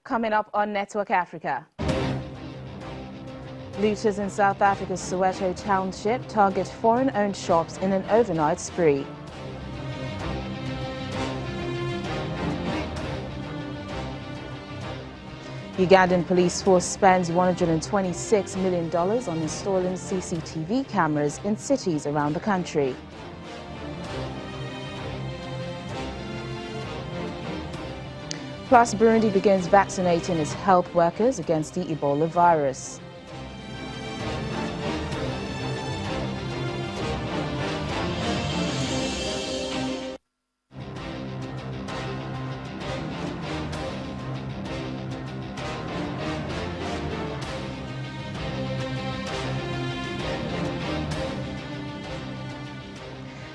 Coming up on Network Africa. Looters in South Africa's Soweto township target foreign-owned shops in an overnight spree. Ugandan police force spends $126 million on installing CCTV cameras in cities around the country. Plus, Burundi begins vaccinating its health workers against the Ebola virus.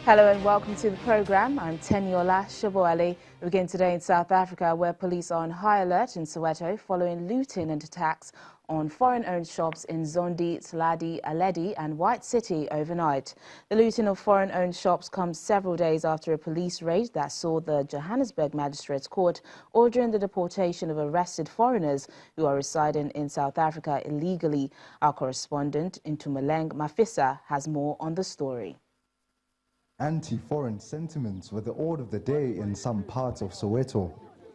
Hello and welcome to the program. I'm Teniola Shaboali. We begin today in South Africa, where police are on high alert in Soweto following looting and attacks on foreign-owned shops in Zondi, Tsaladi, Aledi and White City overnight. The looting of foreign-owned shops comes several days after a police raid that saw the Johannesburg Magistrates Court ordering the deportation of arrested foreigners who are residing in South Africa illegally. Our correspondent Ntumeleng Mafisa has more on the story. Anti-foreign sentiments were the order of the day in some parts of Soweto.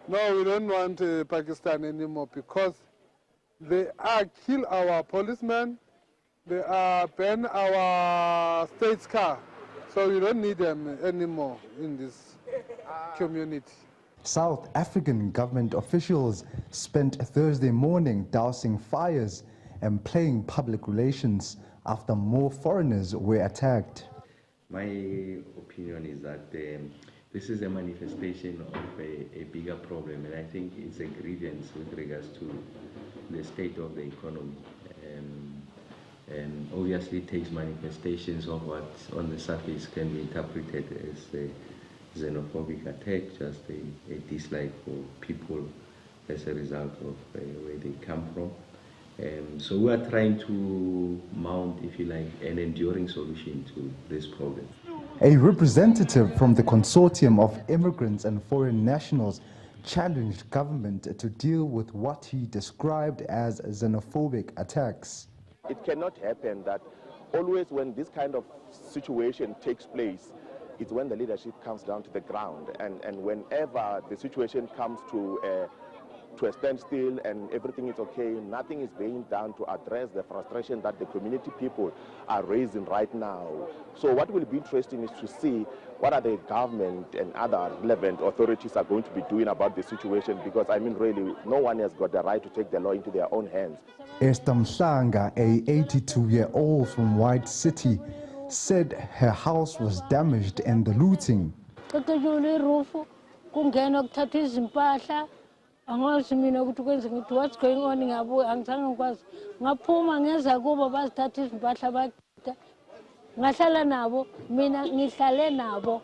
No, we don't want Pakistan anymore because they are kill our policemen, they are ban our state's car, so we don't need them anymore in this community. South African government officials spent Thursday morning dousing fires and playing public relations after more foreigners were attacked. My opinion is that this is a manifestation of a bigger problem, and I think it's a grievance with regards to the state of the economy. And obviously it takes manifestations of what on the surface can be interpreted as a xenophobic attack, just a dislike for people as a result of where they come from. So we are trying to mount, if you like, an enduring solution to this problem. A representative from the consortium of immigrants and foreign nationals challenged government to deal with what he described as xenophobic attacks. It cannot happen that always when this kind of situation takes place, it's when the leadership comes down to the ground, and whenever the situation comes to a standstill and everything is okay, nothing is being done to address the frustration that the community people are raising right now. So what will be interesting is to see what are the government and other relevant authorities are going to be doing about the situation, because I mean really no one has got the right to take the law into their own hands. Esther Mhlanga, a 82-year-old from White City, said her house was damaged in the looting. What's going on in Abu Angsan was Napuma Nazago was that is Batabak Nasala Nabo, Mina Nisale Nabo,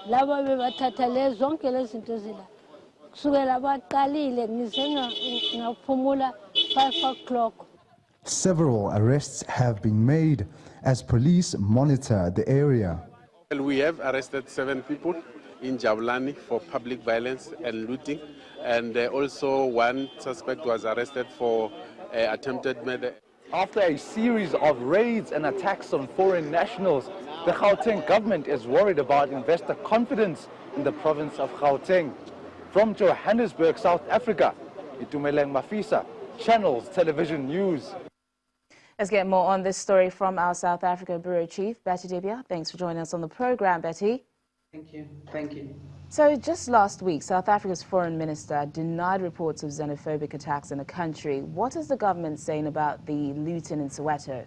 Lava Tatale, Zonkeles into Zilla. Suelaba Kali, Nisenga, Napumula, 5 o'clock. Several arrests have been made as police monitor the area. We have arrested 7 people in Jabulani for public violence and looting, and also 1 suspect was arrested for attempted murder. After a series of raids and attacks on foreign nationals, the Gauteng government is worried about investor confidence in the province of Gauteng. From Johannesburg, South Africa, Itumeleng Mafisa, Channels Television News. Let's get more on this story from our South Africa Bureau Chief, Betty Dibia. Thanks for joining us on the program, Betty. Thank you. Thank you. So just last week, South Africa's foreign minister denied reports of xenophobic attacks in the country. What is the government saying about the looting in Soweto?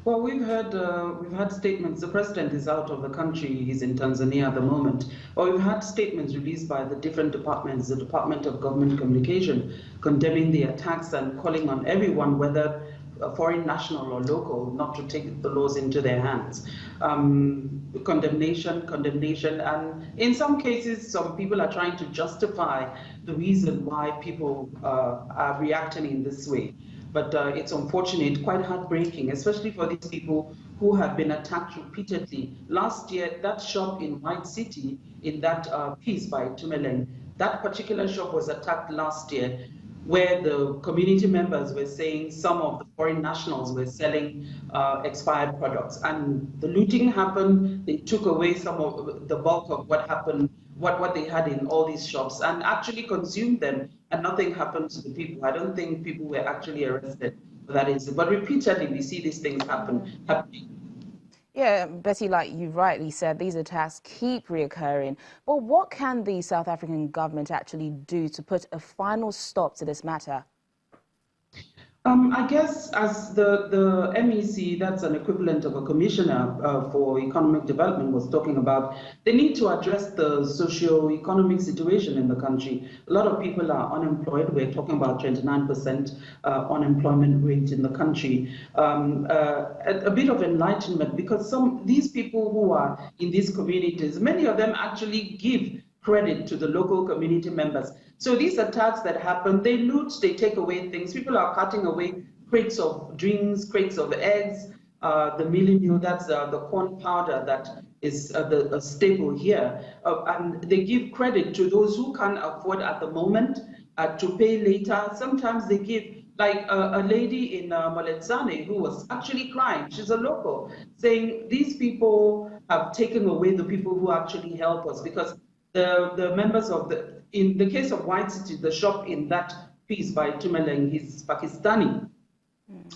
Well, we've had statements. The president is out of the country. He's in Tanzania at the moment. Well, we've had statements released by the different departments, the Department of Government Communication, condemning the attacks and calling on everyone, whether a foreign national or local, not to take the laws into their hands. Condemnation, and in some cases, some people are trying to justify the reason why people are reacting in this way. But it's unfortunate, quite heartbreaking, especially for these people who have been attacked repeatedly. Last year, that shop in White City, in that piece by Tumeleng, that particular shop was attacked last year, where the community members were saying some of the foreign nationals were selling expired products. And the looting happened, they took away some of the bulk of what happened, what they had in all these shops, and actually consumed them, and nothing happened to the people. I don't think people were actually arrested for that incident. But repeatedly, we see these things happening. Yeah, Betty, like you rightly said, these attacks keep reoccurring. But what can the South African government actually do to put a final stop to this matter? I guess as the MEC, that's an equivalent of a commissioner for economic development, was talking about, they need to address the socio-economic situation in the country. A lot of people are unemployed. We're talking about 29% unemployment rate in the country. A bit of enlightenment, because these people who are in these communities, many of them actually give credit to the local community members. So these attacks that happen, they loot, they take away things. People are cutting away crates of drinks, crates of eggs, the mielie meal, that's the corn powder that is the staple here. And they give credit to those who can't afford at the moment to pay later. Sometimes they give, like a lady in Moletsane who was actually crying, she's a local, saying these people have taken away the people who actually help us, because the members of in the case of White City, the shop in that piece by Tumeleng, he's Pakistani.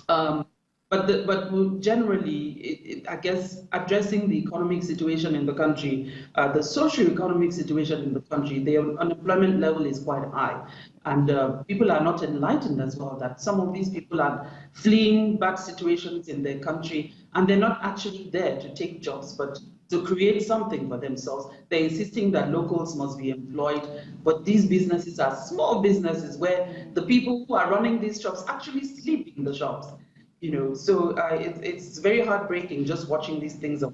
But generally, I guess addressing the economic situation in the country, the socio-economic situation in the country, the unemployment level is quite high. And people are not enlightened as well that some of these people are fleeing bad situations in their country, and they're not actually there to take jobs, but to create something for themselves. They're insisting that locals must be employed, but these businesses are small businesses where the people who are running these shops actually sleep in the shops. So it's very heartbreaking just watching these things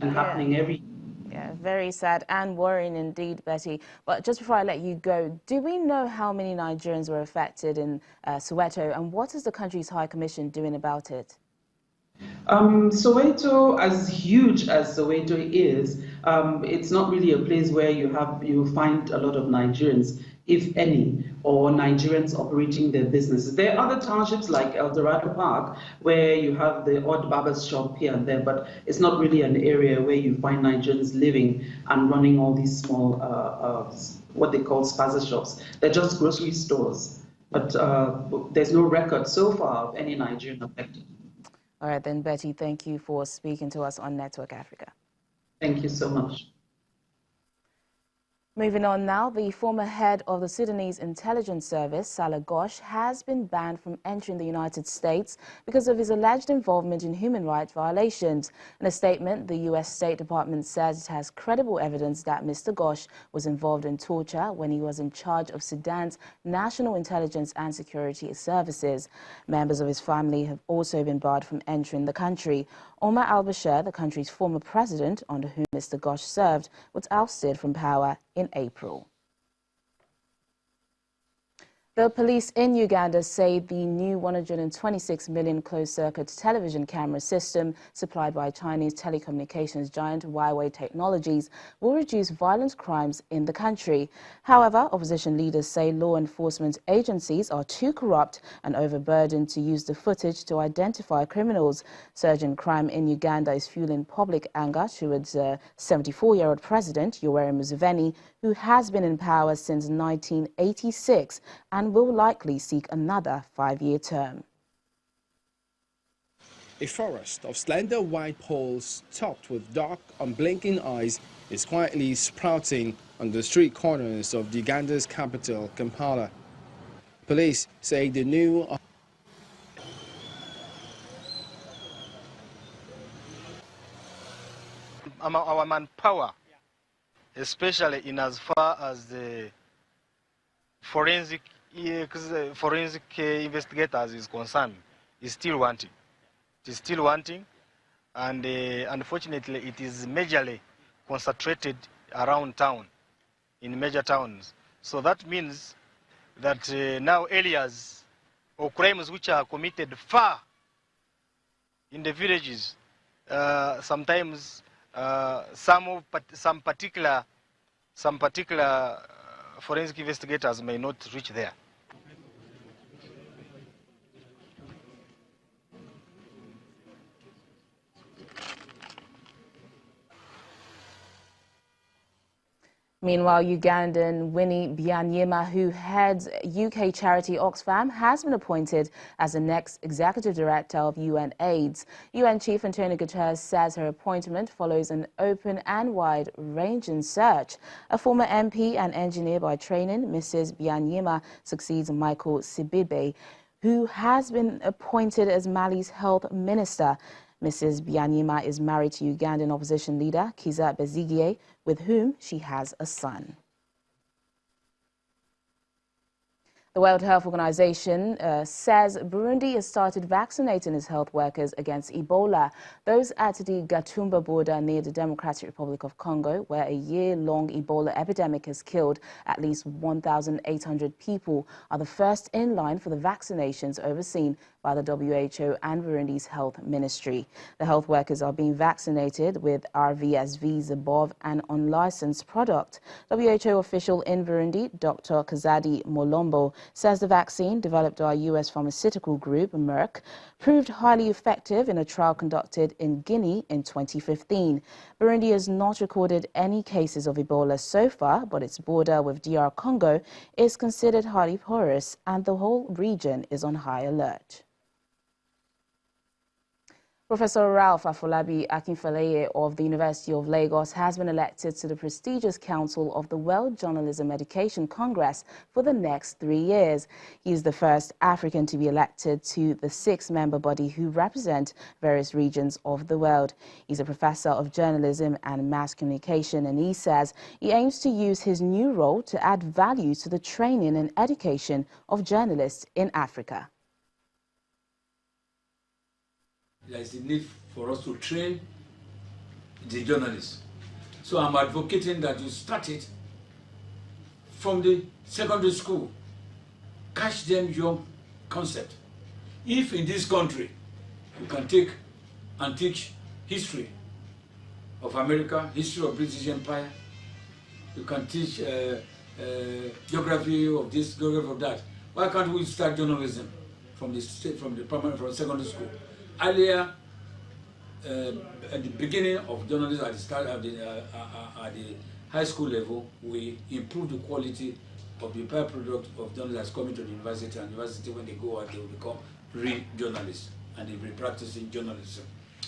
happening every. Yeah, very sad and worrying indeed, Betty. But just before I let you go, do we know how many Nigerians were affected in Soweto, and what is the country's High Commission doing about it? Soweto, as huge as Soweto is, it's not really a place where you find a lot of Nigerians, if any, or Nigerians operating their businesses. There are other townships like El Dorado Park where you have the odd barber's shop here and there, but it's not really an area where you find Nigerians living and running all these small, what they call spaza shops. They're just grocery stores, but there's no record so far of any Nigerian affected. All right, then, Betty, thank you for speaking to us on Network Africa. Thank you so much. Moving on now, the former head of the Sudanese intelligence service, Salah Ghosh, has been banned from entering the United States because of his alleged involvement in human rights violations. In a statement, the U.S. State Department says it has credible evidence that Mr. Ghosh was involved in torture when he was in charge of Sudan's National Intelligence and Security Services. Members of his family have also been barred from entering the country. Omar al-Bashir, the country's former president, under whom Mr. Ghosh served, was ousted from power in April. The police in Uganda say the new 126 million closed-circuit television camera system supplied by Chinese telecommunications giant Huawei Technologies will reduce violent crimes in the country. However, opposition leaders say law enforcement agencies are too corrupt and overburdened to use the footage to identify criminals. Surging crime in Uganda is fueling public anger towards 74-year-old President Yoweri Museveni, who has been in power since 1986 and will likely seek another 5-year term. A forest of slender white poles topped with dark, unblinking eyes is quietly sprouting on the street corners of Uganda's capital, Kampala. Police say the new our manpower, especially in as far as the forensic investigators is concerned, is still wanting. It is still wanting, and unfortunately, it is majorly concentrated around town, in major towns. So that means that now areas or crimes which are committed far in the villages, sometimes some particular forensic investigators may not reach there. Meanwhile, Ugandan Winnie Byanyima, who heads UK charity Oxfam, has been appointed as the next executive director of UNAIDS. UN Chief Antonio Guterres says her appointment follows an open and wide-ranging search. A former MP and engineer by training, Mrs. Byanyima succeeds Michael Sibibe, who has been appointed as Mali's health minister. Mrs. Byanyima is married to Ugandan opposition leader Kizza Besigye, with whom she has a son. The World Health Organization says Burundi has started vaccinating its health workers against Ebola. Those at the Gatumba border near the Democratic Republic of Congo, where a year-long Ebola epidemic has killed at least 1,800 people, are the first in line for the vaccinations overseen by the WHO and Burundi's health ministry. The health workers are being vaccinated with RVSV's above an unlicensed product. WHO official in Burundi, Dr. Kazadi Molombo, says the vaccine, developed by U.S. pharmaceutical group Merck, proved highly effective in a trial conducted in Guinea in 2015. Burundi has not recorded any cases of Ebola so far, but its border with DR Congo is considered highly porous and the whole region is on high alert. Professor Ralph Afolabi Akinfeleye of the University of Lagos has been elected to the prestigious Council of the World Journalism Education Congress for the next 3 years. He is the first African to be elected to the 6-member body who represent various regions of the world. He's a professor of journalism and mass communication, and he says he aims to use his new role to add value to the training and education of journalists in Africa. There is a need for us to train the journalists. So I'm advocating that you start it from the secondary school. Catch them young concept. If in this country you can take and teach history of America, history of British Empire, you can teach geography of this, geography of that. Why can't we start journalism from the secondary school? Earlier, at the beginning of journalism, at the start of the high school level, we improve the quality of the byproduct of journalists coming to the university, and university, when they go out, they will become real journalists, and they will be practicing journalism,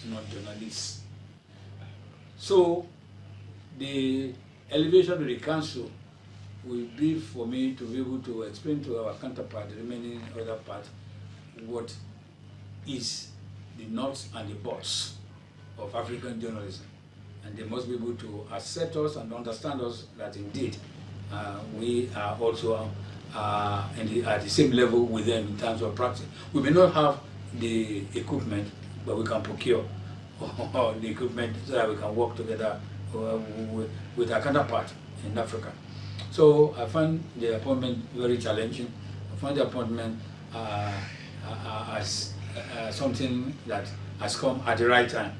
not journalists. So, the elevation of the council will be for me to be able to explain to our counterpart, the remaining other part, what is the nuts and the bolts of African journalism. And they must be able to accept us and understand us that indeed we are also at the same level with them in terms of practice. We may not have the equipment, but we can procure the equipment so that we can work together with our counterpart in Africa. So I find the appointment very challenging. I find the appointment as something that has come at the right time.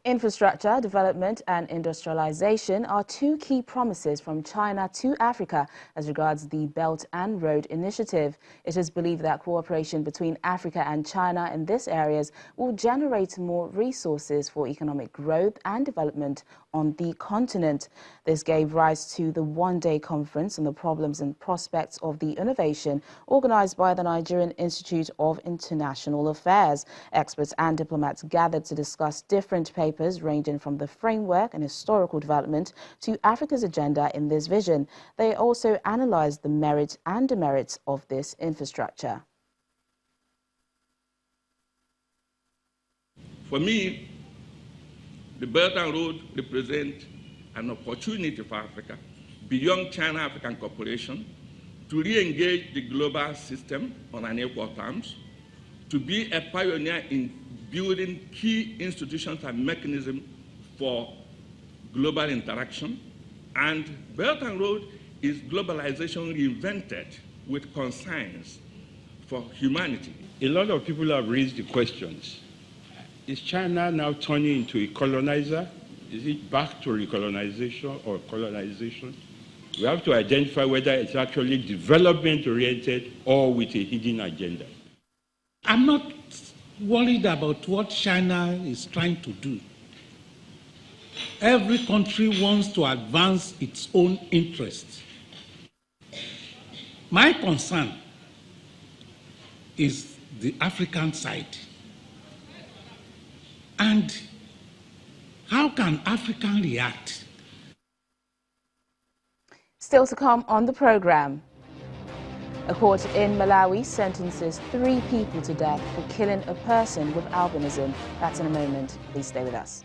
Infrastructure, development and industrialization are two key promises from China to Africa as regards the Belt and Road Initiative. It is believed that cooperation between Africa and China in these areas will generate more resources for economic growth and development on the continent. This gave rise to the one-day conference on the problems and prospects of the innovation organized by the Nigerian Institute of International Affairs. Experts and diplomats gathered to discuss different papers ranging from the framework and historical development to Africa's agenda in this vision. They also analyzed the merits and demerits of this infrastructure. For me, the Belt and Road represent an opportunity for Africa, beyond China-African cooperation, to re-engage the global system on an equal terms, to be a pioneer in building key institutions and mechanisms for global interaction. And Belt and Road is globalization reinvented with concerns for humanity. A lot of people have raised the questions. Is China now turning into a colonizer? Is it back to recolonization or colonization? We have to identify whether it's actually development-oriented or with a hidden agenda. I'm not worried about what China is trying to do. Every country wants to advance its own interests. My concern is the African side. And how can Africa react? Still to come on the program. A court in Malawi sentences 3 people to death for killing a person with albinism. That's in a moment. Please stay with us.